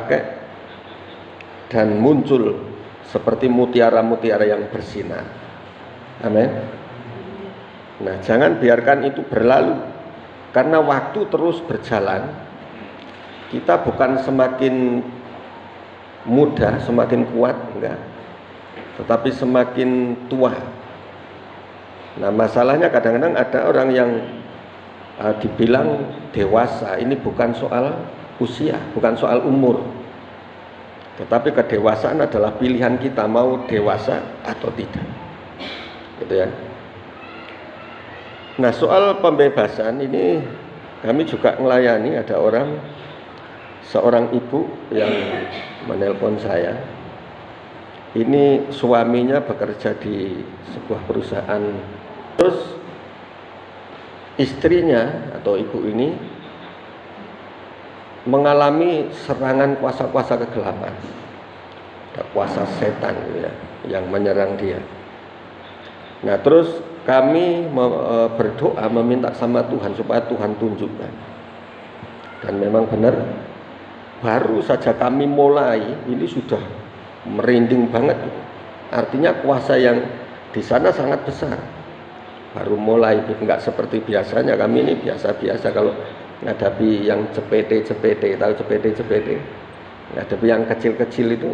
dipakai dan muncul seperti mutiara-mutiara yang bersinar. Amin. Nah, jangan biarkan itu berlalu, karena waktu terus berjalan. Kita bukan semakin muda, semakin kuat, enggak, tetapi semakin tua. Nah, masalahnya kadang-kadang ada orang yang dibilang dewasa. Ini bukan soal usia, bukan soal umur, tetapi kedewasaan adalah pilihan kita mau dewasa atau tidak, gitu ya. Nah, soal pembebasan ini kami juga melayani. Ada seorang ibu yang menelpon saya. Ini suaminya bekerja di sebuah perusahaan, terus istrinya atau ibu ini mengalami serangan kuasa-kuasa kegelapan, ada kuasa setan gitu ya, yang menyerang dia. Nah, terus kami berdoa meminta sama Tuhan supaya Tuhan tunjukkan. Dan memang benar, baru saja kami mulai, ini sudah merinding banget. Artinya kuasa yang di sana sangat besar. Baru mulai, nggak seperti biasanya. Kami ini biasa-biasa kalau ngadapi yang CPT, tahu CPT, ngadapi yang kecil-kecil itu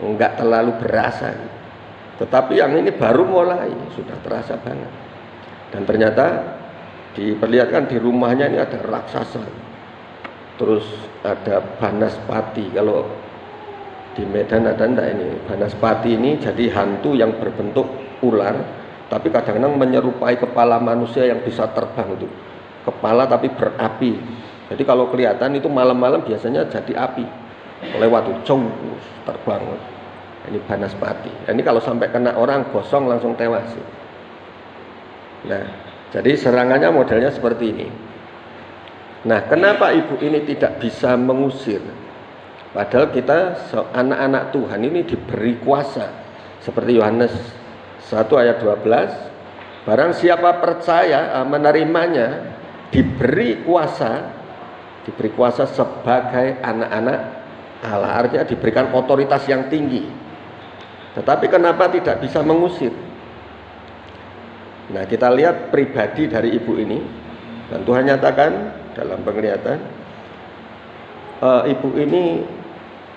nggak terlalu berasa. Tetapi yang ini baru mulai, sudah terasa banget. Dan ternyata diperlihatkan di rumahnya ini ada raksasa, terus ada banaspati. Kalau di Medan ada enggak ini? Banaspati ini jadi hantu yang berbentuk ular, tapi kadang-kadang menyerupai kepala manusia yang bisa terbang itu. Kepala tapi berapi. Jadi kalau kelihatan itu malam-malam biasanya jadi api. Lewat itu, terbang. Ini banaspati. Ini kalau sampai kena orang gosong langsung tewas. Nah, jadi serangannya modelnya seperti ini. Nah, kenapa ibu ini tidak bisa mengusir? Padahal kita anak-anak Tuhan ini diberi kuasa. Seperti Yohanes 1 ayat 12, barang siapa percaya menerimanya diberi kuasa sebagai anak-anak Allah. Artinya diberikan otoritas yang tinggi. Tetapi kenapa tidak bisa mengusir? Nah, kita lihat pribadi dari ibu ini. Dan Tuhan nyatakan dalam penglihatan, ibu ini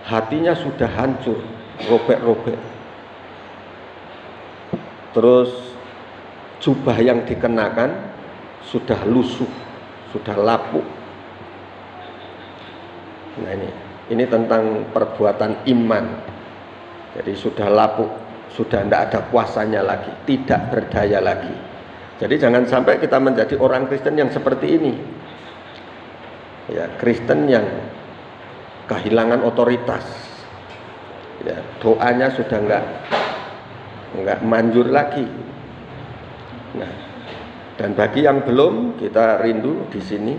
hatinya sudah hancur, robek-robek. Terus jubah yang dikenakan sudah lusuh, sudah lapuk. Nah, ini tentang perbuatan iman. Jadi sudah lapuk, sudah tidak ada kuasanya lagi, tidak berdaya lagi. Jadi jangan sampai kita menjadi orang Kristen yang seperti ini. Ya, Kristen yang kehilangan otoritas. Ya, doanya sudah enggak manjur lagi. Nah, dan bagi yang belum, kita rindu di sini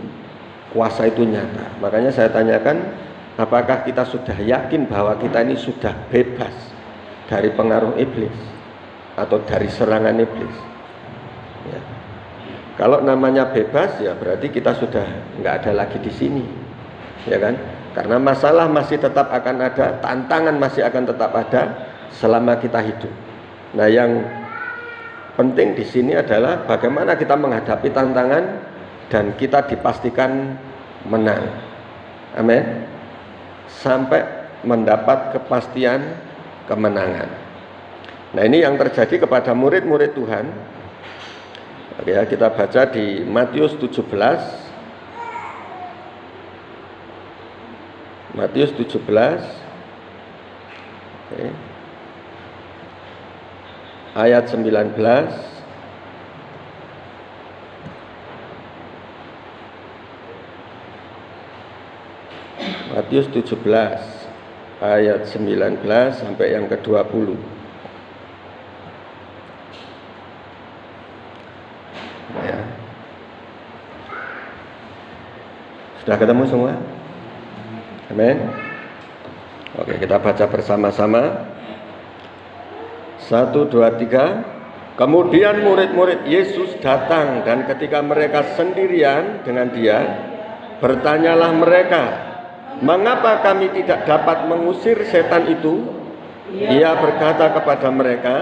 kuasa itu nyata. Makanya saya tanyakan, apakah kita sudah yakin bahwa kita ini sudah bebas dari pengaruh iblis atau dari serangan iblis? Ya. Kalau namanya bebas, ya berarti kita sudah nggak ada lagi di sini, ya kan? Karena masalah masih tetap akan ada, tantangan masih akan tetap ada selama kita hidup. Nah, yang penting di sini adalah bagaimana kita menghadapi tantangan dan kita dipastikan menang. Amin. Sampai mendapat kepastian kemenangan. Nah, ini yang terjadi kepada murid-murid Tuhan. Oke, ya, kita baca di Matius 17. Matius 17. Oke. Ayat 19. Matius 17 ayat 19 sampai yang ke-20. Ya. Sudah ketemu semua? Amin. Oke, kita baca bersama-sama. 1, 2, 3. Kemudian murid-murid Yesus datang, dan ketika mereka sendirian dengan dia, bertanyalah mereka, mengapa kami tidak dapat mengusir setan itu? Ia berkata kepada mereka,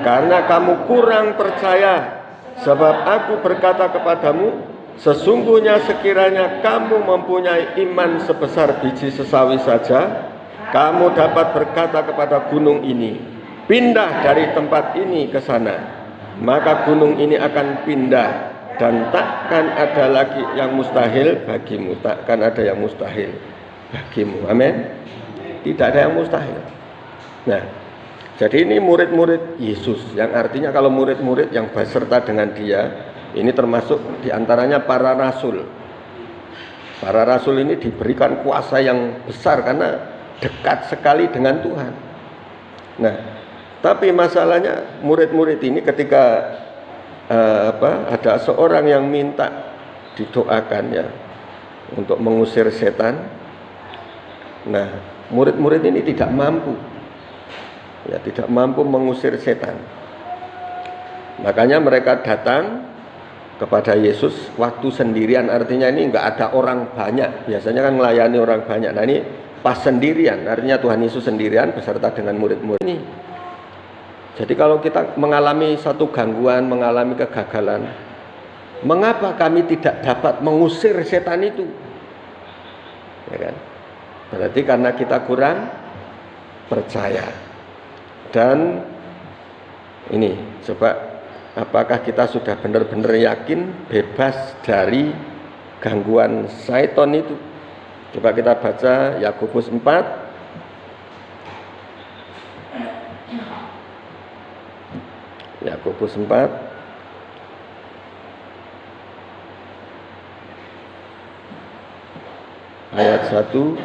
karena kamu kurang percaya. Sebab aku berkata kepadamu, sesungguhnya sekiranya kamu mempunyai iman sebesar biji sesawi saja, kamu dapat berkata kepada gunung ini, pindah dari tempat ini ke sana, maka gunung ini akan pindah, dan takkan ada lagi yang mustahil bagimu. Takkan ada yang mustahil bagimu. Amin. Tidak ada yang mustahil. Nah, jadi ini murid-murid Yesus, yang artinya kalau murid-murid yang beserta dengan dia, ini termasuk diantaranya para rasul. Para rasul ini diberikan kuasa yang besar karena dekat sekali dengan Tuhan. Nah, tapi masalahnya murid-murid ini ketika ada seorang yang minta didoakan ya untuk mengusir setan. Nah, murid-murid ini tidak mampu. Ya, tidak mampu mengusir setan. Makanya mereka datang kepada Yesus waktu sendirian, artinya ini enggak ada orang banyak. Biasanya kan melayani orang banyak. Nah, ini pas sendirian, artinya Tuhan Yesus sendirian beserta dengan murid-murid ini. Jadi kalau kita mengalami satu gangguan, mengalami kegagalan, mengapa kami tidak dapat mengusir setan itu? Ya kan? Berarti karena kita kurang percaya. Dan ini, coba apakah kita sudah benar-benar yakin bebas dari gangguan syaitan itu? Coba kita baca Yakobus 4 Yakobus 4 ayat 1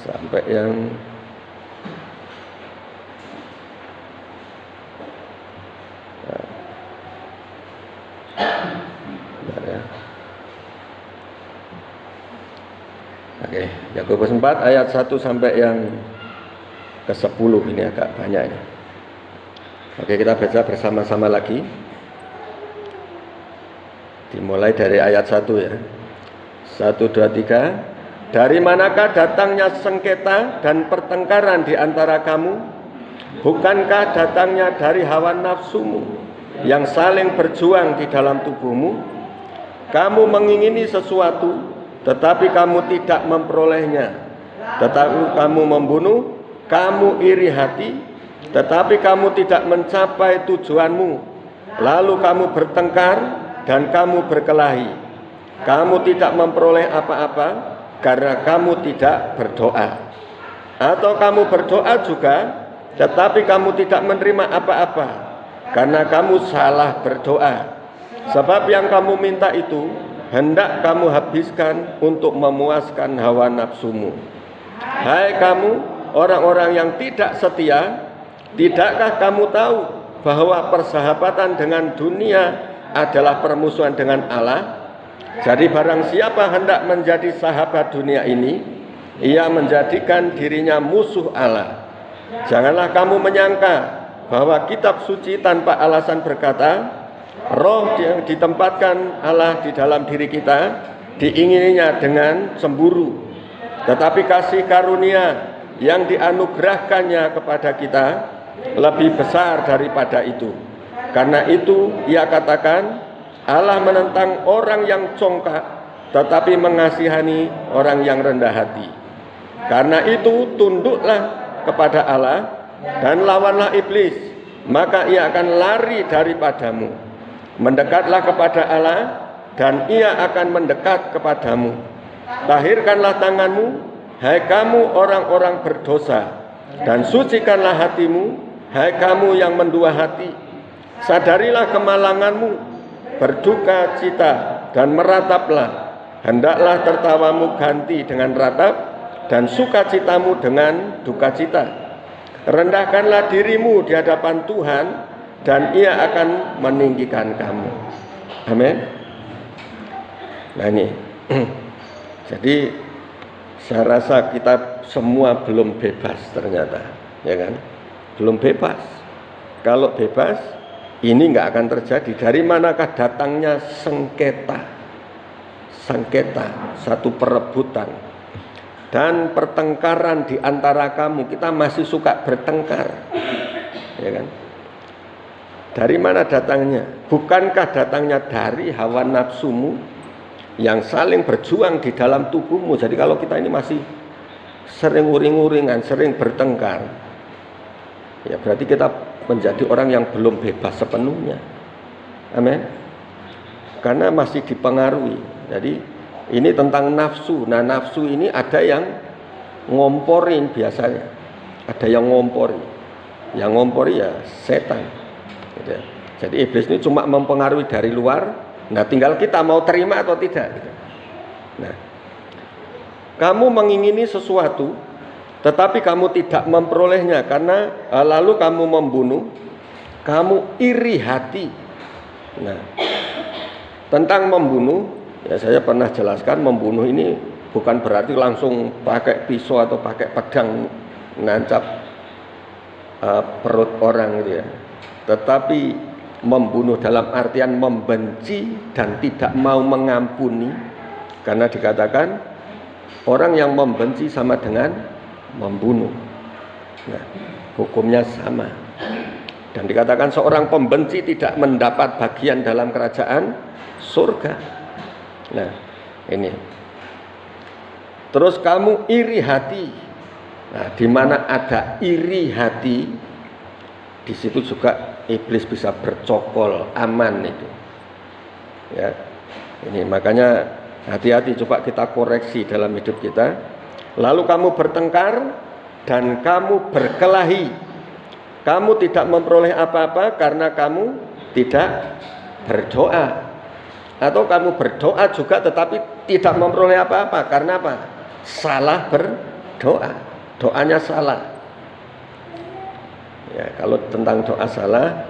sampai yang Oke, Yakobus 4 ayat 1 sampai yang ke-10, ini agak banyak ya. Oke, kita baca bersama-sama lagi. Dimulai dari ayat 1 ya. 1, 2, 3. Dari manakah datangnya sengketa dan pertengkaran di antara kamu? Bukankah datangnya dari hawa nafsumu yang saling berjuang di dalam tubuhmu? Kamu mengingini sesuatu, tetapi kamu tidak memperolehnya. Tetapi kamu membunuh, kamu iri hati, tetapi kamu tidak mencapai tujuanmu. Lalu kamu bertengkar dan kamu berkelahi. Kamu tidak memperoleh apa-apa karena kamu tidak berdoa. Atau kamu berdoa juga, tetapi kamu tidak menerima apa-apa karena kamu salah berdoa. Sebab yang kamu minta itu hendak kamu habiskan untuk memuaskan hawa nafsumu. Hai kamu, orang-orang yang tidak setia, tidakkah kamu tahu bahwa persahabatan dengan dunia adalah permusuhan dengan Allah? Jadi barang siapa hendak menjadi sahabat dunia ini, ia menjadikan dirinya musuh Allah. Janganlah kamu menyangka bahwa kitab suci tanpa alasan berkata, roh yang ditempatkan Allah di dalam diri kita diingininya dengan cemburu. Tetapi kasih karunia yang dianugerahkannya kepada kita lebih besar daripada itu. Karena itu ia katakan, Allah menentang orang yang congkak, tetapi mengasihani orang yang rendah hati. Karena itu tunduklah kepada Allah dan lawanlah iblis, maka ia akan lari daripadamu. Mendekatlah kepada Allah dan ia akan mendekat kepadamu. Tahirkanlah tanganmu, hai kamu orang-orang berdosa, dan sucikanlah hatimu, hai kamu yang mendua hati. Sadarilah kemalanganmu, berduka cita dan merataplah. Hendaklah tertawamu ganti dengan ratap dan sukacitamu dengan duka cita. Rendahkanlah dirimu di hadapan Tuhan, dan ia akan meninggikan kamu. Amin. Nah ini, jadi saya rasa kita semua belum bebas ternyata, ya kan? Belum bebas. Kalau bebas, ini nggak akan terjadi. Dari manakah datangnya sengketa? Sengketa, satu perebutan. dan pertengkaran di antara kamu. Kita masih suka bertengkar, ya kan? Dari mana datangnya? Bukankah datangnya dari hawa nafsumu yang saling berjuang di dalam tubuhmu? Jadi kalau kita ini masih sering uring-uringan, sering bertengkar, ya berarti kita menjadi orang yang belum bebas sepenuhnya. Amin. Karena masih dipengaruhi. Jadi ini tentang nafsu. Nah, nafsu ini ada yang ngomporin biasanya. Ada yang ngompori. Yang ngompori ya setan. Gitu. Jadi iblis ini cuma mempengaruhi dari luar. Nah, tinggal kita mau terima atau tidak. Gitu. Nah, kamu mengingini sesuatu, tetapi kamu tidak memperolehnya karena lalu kamu membunuh. Kamu iri hati. Nah, tentang membunuh, ya saya pernah jelaskan, membunuh ini bukan berarti langsung pakai pisau atau pakai pedang nancap perut orang gitu ya. Tetapi membunuh dalam artian membenci dan tidak mau mengampuni, karena dikatakan orang yang membenci sama dengan membunuh. Nah, hukumnya sama. Dan dikatakan seorang pembenci tidak mendapat bagian dalam kerajaan surga. Nah, ini. Terus kamu iri hati. Nah, di mana ada iri hati, di situ juga iblis bisa bercokol, aman itu. Ya. Ini makanya hati-hati, coba kita koreksi dalam hidup kita. Lalu kamu bertengkar dan kamu berkelahi. Kamu tidak memperoleh apa-apa karena kamu tidak berdoa. Atau kamu berdoa juga tetapi tidak memperoleh apa-apa. Karena apa? Salah berdoa. Doanya salah. Ya, kalau tentang doa salah,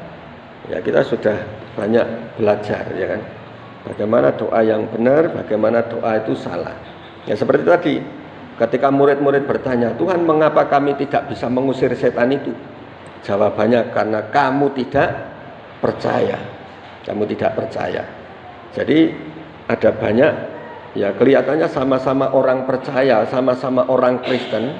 ya kita sudah banyak belajar, ya kan? Bagaimana doa yang benar, bagaimana doa itu salah. Ya seperti tadi, ketika murid-murid bertanya, Tuhan mengapa kami tidak bisa mengusir setan itu? Jawabannya karena kamu tidak percaya. Kamu tidak percaya. Jadi ada banyak, ya kelihatannya sama-sama orang percaya, sama-sama orang Kristen,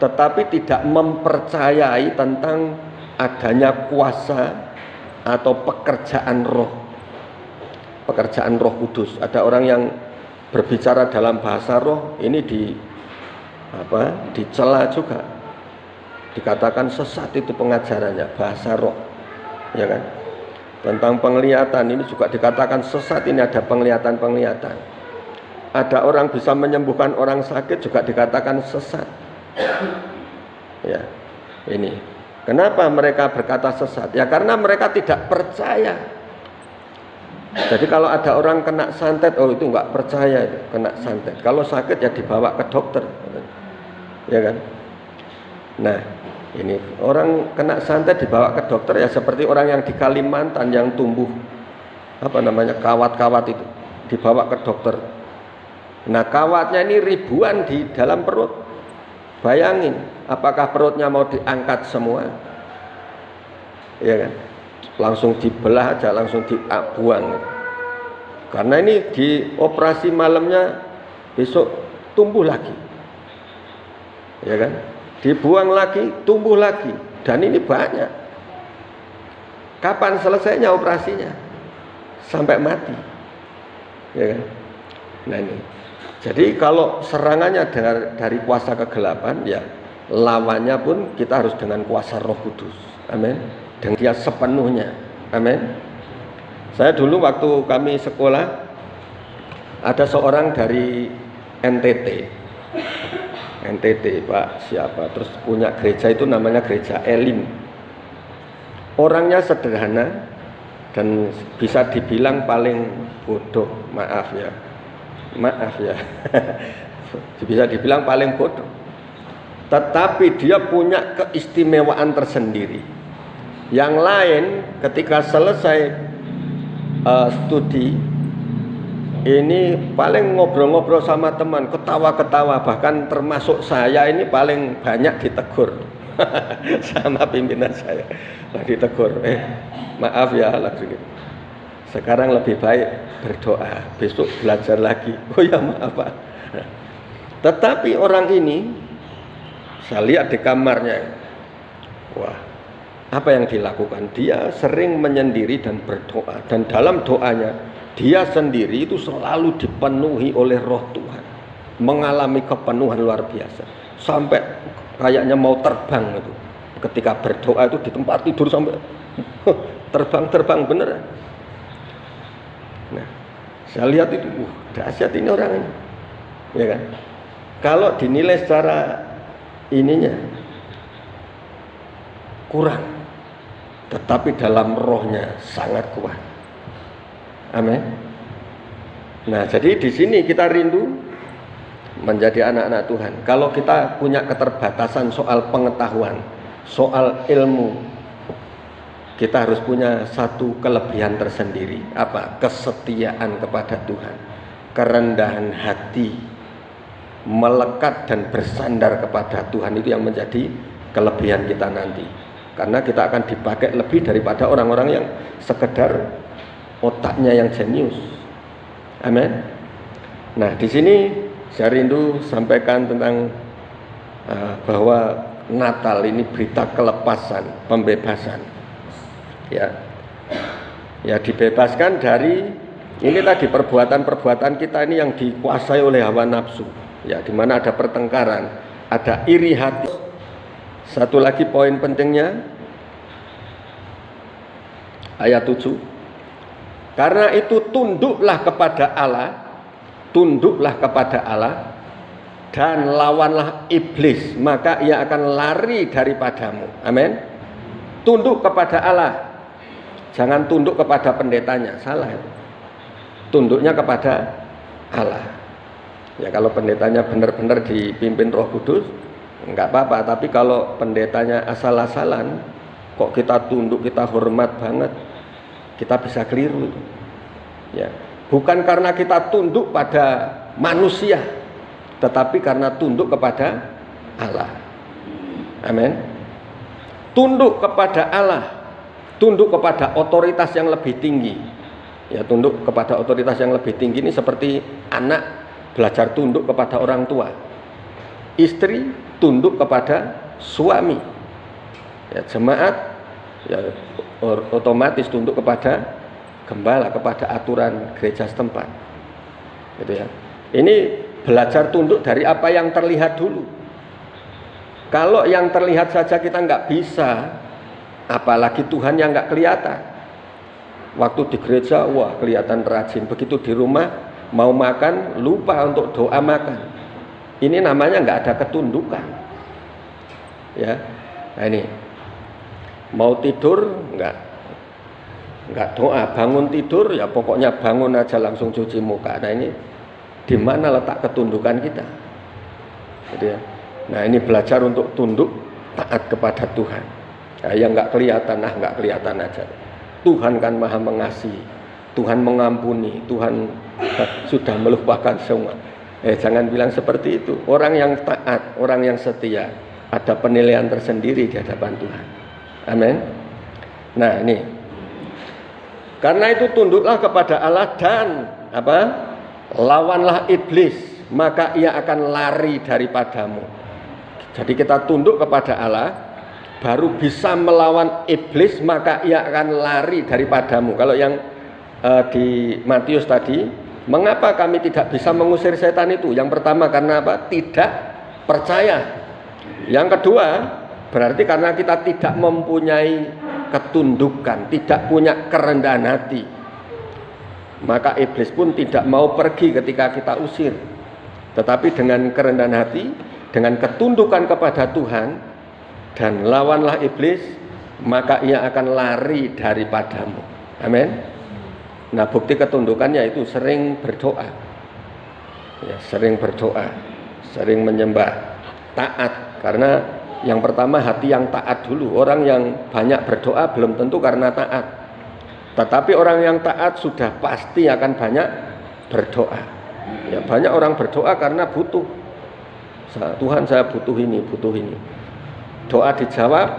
tetapi tidak mempercayai tentang adanya kuasa atau pekerjaan roh. Pekerjaan Roh Kudus. Ada orang yang berbicara dalam bahasa roh, ini dicela juga. Dikatakan sesat itu pengajarannya, bahasa roh, ya kan? Tentang penglihatan ini juga dikatakan sesat, ini ada penglihatan-penglihatan. Ada orang bisa menyembuhkan orang sakit juga dikatakan sesat. Ya, ini. Kenapa mereka berkata sesat? Ya karena mereka tidak percaya. Jadi kalau ada orang kena santet, oh itu enggak percaya itu, kena santet. Kalau sakit ya dibawa ke dokter, ya kan? Nah, ini orang kena santet dibawa ke dokter ya seperti orang yang di Kalimantan yang tumbuh kawat-kawat itu dibawa ke dokter. Nah, kawatnya ini ribuan di dalam perut. Bayangin, apakah perutnya mau diangkat semua? Ya kan? Langsung dibelah aja, langsung dibuang. Karena ini di operasi malamnya besok tumbuh lagi. Ya kan? Dibuang lagi, tumbuh lagi, dan ini banyak. Kapan selesainya operasinya? Sampai mati, ya kan? Nah ini. Jadi kalau serangannya dari kuasa kegelapan, ya lawannya pun kita harus dengan kuasa Roh Kudus, amin. Dan dia sepenuhnya, amin. Saya dulu waktu kami sekolah, ada seorang dari NTT Pak siapa, terus punya gereja itu namanya gereja Elim. Orangnya sederhana dan bisa dibilang paling bodoh, maaf ya bisa dibilang paling bodoh, tetapi dia punya keistimewaan tersendiri. Yang lain ketika selesai studi ini paling ngobrol-ngobrol sama teman, ketawa-ketawa, bahkan termasuk saya ini paling banyak ditegur sama pimpinan saya. Lah ditegur, maaf ya, langsung gitu. Sekarang lebih baik berdoa, besok belajar lagi. Oh ya maaf Pak. Tetapi orang ini, saya lihat di kamarnya, wah, apa yang dilakukan? Dia sering menyendiri dan berdoa, dan dalam doanya dia sendiri itu selalu dipenuhi oleh Roh Tuhan, mengalami kepenuhan luar biasa, sampai kayaknya mau terbang itu. Ketika berdoa itu di tempat tidur sampai terbang beneran. Nah, saya lihat itu, dahsyat ini orang ini, ya kan? Kalau dinilai secara ininya kurang, tetapi dalam rohnya sangat kuat. Amin. Nah, jadi di sini kita rindu menjadi anak-anak Tuhan. Kalau kita punya keterbatasan soal pengetahuan, soal ilmu, kita harus punya satu kelebihan tersendiri. Apa? Kesetiaan kepada Tuhan, kerendahan hati, melekat dan bersandar kepada Tuhan, itu yang menjadi kelebihan kita nanti. Karena kita akan dipakai lebih daripada orang-orang yang sekedar otaknya yang jenius. Amin. Nah, di sini saya rindu sampaikan tentang bahwa Natal ini berita kelepasan, pembebasan. Ya, dibebaskan dari ini tadi perbuatan-perbuatan kita ini yang dikuasai oleh hawa nafsu. Ya, di mana ada pertengkaran, ada iri hati. Satu lagi poin pentingnya, ayat 7. Karena itu tunduklah kepada Allah, dan lawanlah iblis, maka ia akan lari daripadamu. Amin. Tunduk kepada Allah, jangan tunduk kepada pendetanya, salah. Tunduknya kepada Allah. Ya, kalau pendetanya benar-benar dipimpin Roh Kudus, enggak apa-apa. Tapi kalau pendetanya asal-asalan, kok kita tunduk, kita hormat banget, kita bisa keliru. Ya, bukan karena kita tunduk pada manusia, tetapi karena tunduk kepada Allah. Amin. Tunduk kepada Allah, tunduk kepada otoritas yang lebih tinggi. Ya, tunduk kepada otoritas yang lebih tinggi ini seperti anak belajar tunduk kepada orang tua, istri tunduk kepada suami, ya, jemaat ya otomatis tunduk kepada gembala, kepada aturan gereja setempat, gitu ya. Ini belajar tunduk dari apa yang terlihat dulu. Kalau yang terlihat saja kita nggak bisa, apalagi Tuhan yang nggak kelihatan. Waktu di gereja, wah kelihatan rajin, begitu di rumah mau makan lupa untuk doa makan. Ini namanya nggak ada ketundukan. Ya, nah ini mau tidur nggak doa, bangun tidur ya pokoknya bangun aja langsung cuci muka. Nah ini di mana letak ketundukan kita? Gitu ya. Nah ini belajar untuk tunduk taat kepada Tuhan. Nah, yang nggak kelihatan aja. Tuhan kan maha mengasihi, Tuhan mengampuni, Tuhan sudah melupakan semua. Jangan bilang seperti itu. Orang yang taat, orang yang setia, ada penilaian tersendiri di hadapan Tuhan. Amin. Nah ini, karena itu tunduklah kepada Allah dan apa? Lawanlah iblis, maka ia akan lari daripadamu. Jadi kita tunduk kepada Allah, baru bisa melawan iblis, maka ia akan lari daripadamu. Kalau yang di Matius tadi, mengapa kami tidak bisa mengusir setan itu? Yang pertama karena apa? Tidak percaya. Yang kedua, berarti karena kita tidak mempunyai ketundukan, tidak punya kerendahan hati. Maka iblis pun tidak mau pergi ketika kita usir. Tetapi dengan kerendahan hati, dengan ketundukan kepada Tuhan, dan lawanlah iblis, maka ia akan lari daripadamu. Amin. Nah, bukti ketundukannya itu sering berdoa. Ya, sering berdoa, sering menyembah, taat. Karena yang pertama hati yang taat dulu. Orang yang banyak berdoa belum tentu karena taat. Tetapi orang yang taat sudah pasti akan banyak berdoa. Ya, banyak orang berdoa karena butuh. Tuhan, saya butuh ini. Doa dijawab,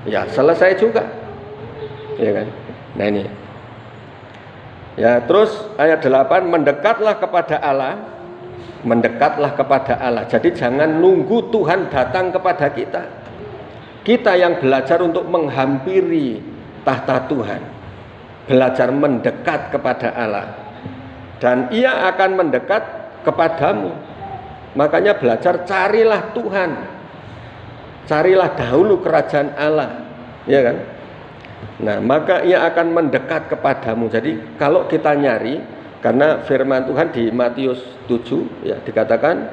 ya selesai juga. Ya kan? Nah ini. Ya, terus ayat 8, mendekatlah kepada Allah, Mendekatlah kepada Allah. Jadi jangan nunggu Tuhan datang kepada kita. Kita yang belajar untuk menghampiri tahta Tuhan, belajar mendekat kepada Allah, dan Ia akan mendekat kepadamu. Makanya belajar, carilah Tuhan, carilah dahulu kerajaan Allah, ya kan? Nah, maka Ia akan mendekat kepadamu. Jadi kalau kita nyari, karena firman Tuhan di Matius 7 ya dikatakan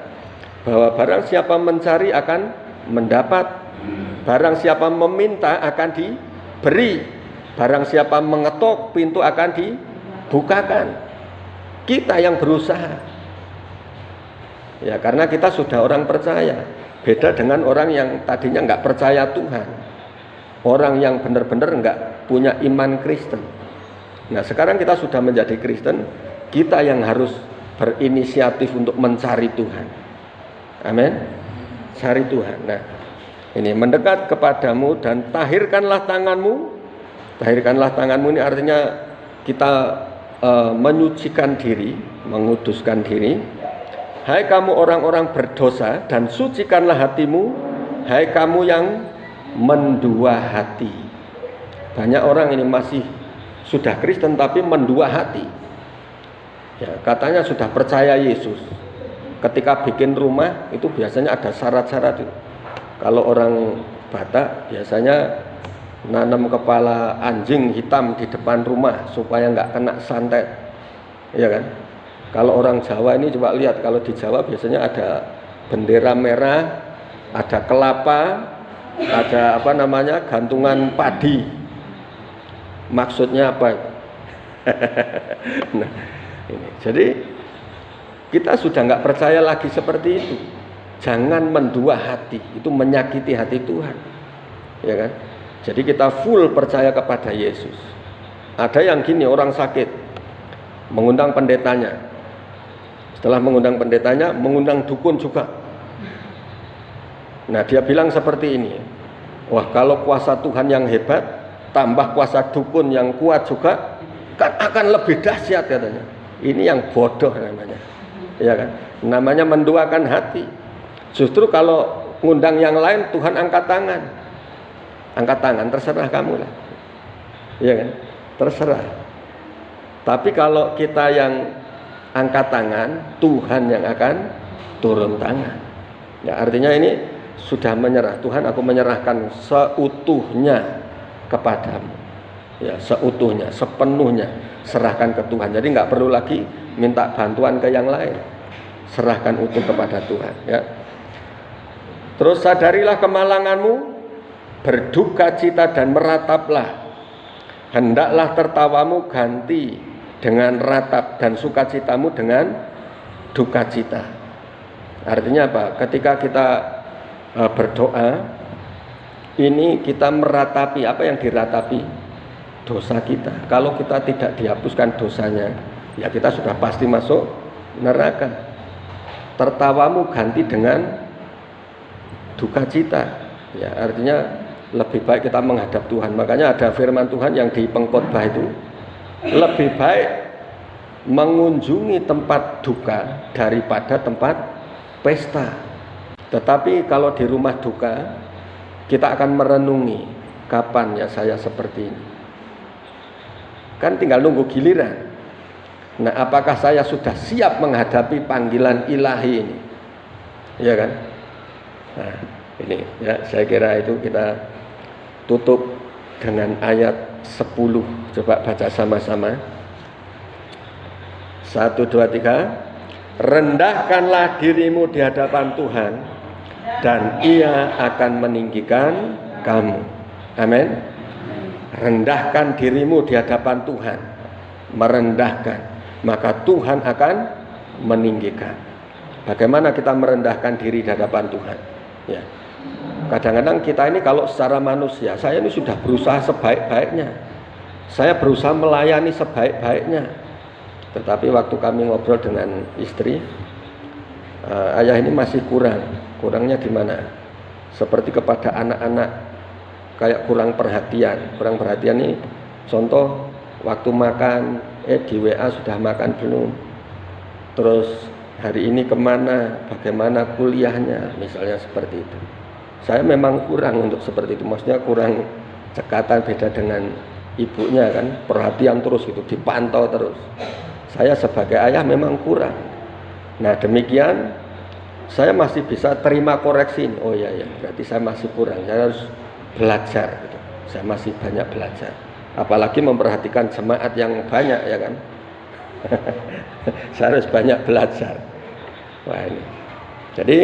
bahwa barang siapa mencari akan mendapat, barang siapa meminta akan diberi, barang siapa mengetuk pintu akan dibukakan. Kita yang berusaha, ya, karena kita sudah orang percaya. Beda dengan orang yang tadinya nggak percaya Tuhan, orang yang benar-benar nggak punya iman Kristen. Nah, sekarang kita sudah menjadi Kristen, kita yang harus berinisiatif untuk mencari Tuhan. Amin. Cari Tuhan. Nah, ini mendekat kepadamu dan tahirkanlah tanganmu. Tahirkanlah tanganmu ini artinya kita menyucikan diri, menguduskan diri. Hai kamu orang-orang berdosa, dan sucikanlah hatimu, hai kamu yang mendua hati. Banyak orang ini masih sudah Kristen tapi mendua hati. Ya, katanya sudah percaya Yesus. Ketika bikin rumah itu biasanya ada syarat-syarat itu. Kalau orang Batak biasanya nanam kepala anjing hitam di depan rumah supaya nggak kena santet, ya kan? Kalau orang Jawa ini coba lihat, kalau di Jawa biasanya ada bendera merah, ada kelapa, ada apa namanya, gantungan padi. Maksudnya apa? Nah, ini. Jadi kita sudah nggak percaya lagi seperti itu. Jangan mendua hati, itu menyakiti hati Tuhan, ya kan? Jadi kita full percaya kepada Yesus. Ada yang gini, orang sakit mengundang pendetanya. Setelah mengundang pendetanya, mengundang dukun juga. Nah, dia bilang seperti ini, wah, kalau kuasa Tuhan yang hebat tambah kuasa dukun yang kuat juga, kan akan lebih dahsyat katanya. Ini yang bodoh namanya, ya kan? Namanya menduakan hati. Justru kalau ngundang yang lain, Tuhan angkat tangan. Angkat tangan, terserah kamu lah, ya kan? Terserah. Tapi kalau kita yang angkat tangan, Tuhan yang akan turun tangan. Ya, artinya ini sudah menyerah. Tuhan, aku menyerahkan seutuhnya kepadamu. Ya, seutuhnya, sepenuhnya serahkan ke Tuhan. Jadi nggak perlu lagi minta bantuan ke yang lain. Serahkan utuh kepada Tuhan, ya. Terus sadarilah kemalanganmu, berduka cita dan merataplah. Hendaklah tertawamu ganti dengan ratap dan sukacitamu dengan duka cita. Artinya apa? Ketika kita berdoa, ini kita meratapi. Apa yang diratapi? Dosa kita. Kalau kita tidak dihapuskan dosanya, ya kita sudah pasti masuk neraka. Tertawamu ganti dengan duka cita. Ya, artinya lebih baik kita menghadap Tuhan. Makanya ada firman Tuhan yang di pengkhotbah itu, lebih baik mengunjungi tempat duka daripada tempat pesta. Tetapi kalau di rumah duka, kita akan merenungi, kapan ya saya seperti ini. Kan tinggal nunggu giliran. Nah, apakah saya sudah siap menghadapi panggilan ilahi ini? Iya kan? Nah, ini ya, saya kira itu kita tutup dengan ayat 10. Coba baca sama-sama. 1, 2, 3. Rendahkanlah dirimu di hadapan Tuhan, dan Ia akan meninggikan kamu. Amin. Rendahkan dirimu di hadapan Tuhan, merendahkan, maka Tuhan akan meninggikan. Bagaimana kita merendahkan diri di hadapan Tuhan? Ya. Kadang-kadang kita ini kalau secara manusia, saya ini sudah berusaha sebaik-baiknya, saya berusaha melayani sebaik-baiknya. Tetapi waktu kami ngobrol dengan istri, ayah ini masih kurangnya di mana? Seperti kepada anak-anak, kayak kurang perhatian. Kurang perhatian nih, contoh waktu makan, di WA sudah makan belum? Terus hari ini kemana, bagaimana kuliahnya, misalnya seperti itu. Saya memang kurang untuk seperti itu, maksudnya kurang cekatan, beda dengan ibunya kan, perhatian terus gitu, dipantau terus. Saya sebagai ayah memang kurang. Nah demikian, saya masih bisa terima koreksi ini. Oh iya, berarti saya masih kurang, saya harus belajar gitu. Saya masih banyak belajar, apalagi memperhatikan jemaat yang banyak ya kan. Saya harus banyak belajar. Wah ini, jadi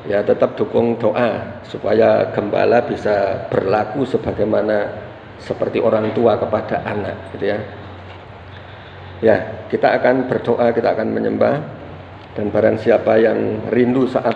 ya tetap dukung doa supaya gembala bisa berlaku sebagaimana seperti orang tua kepada anak gitu ya. Ya, kita akan berdoa, kita akan menyembah, dan barang siapa yang rindu saat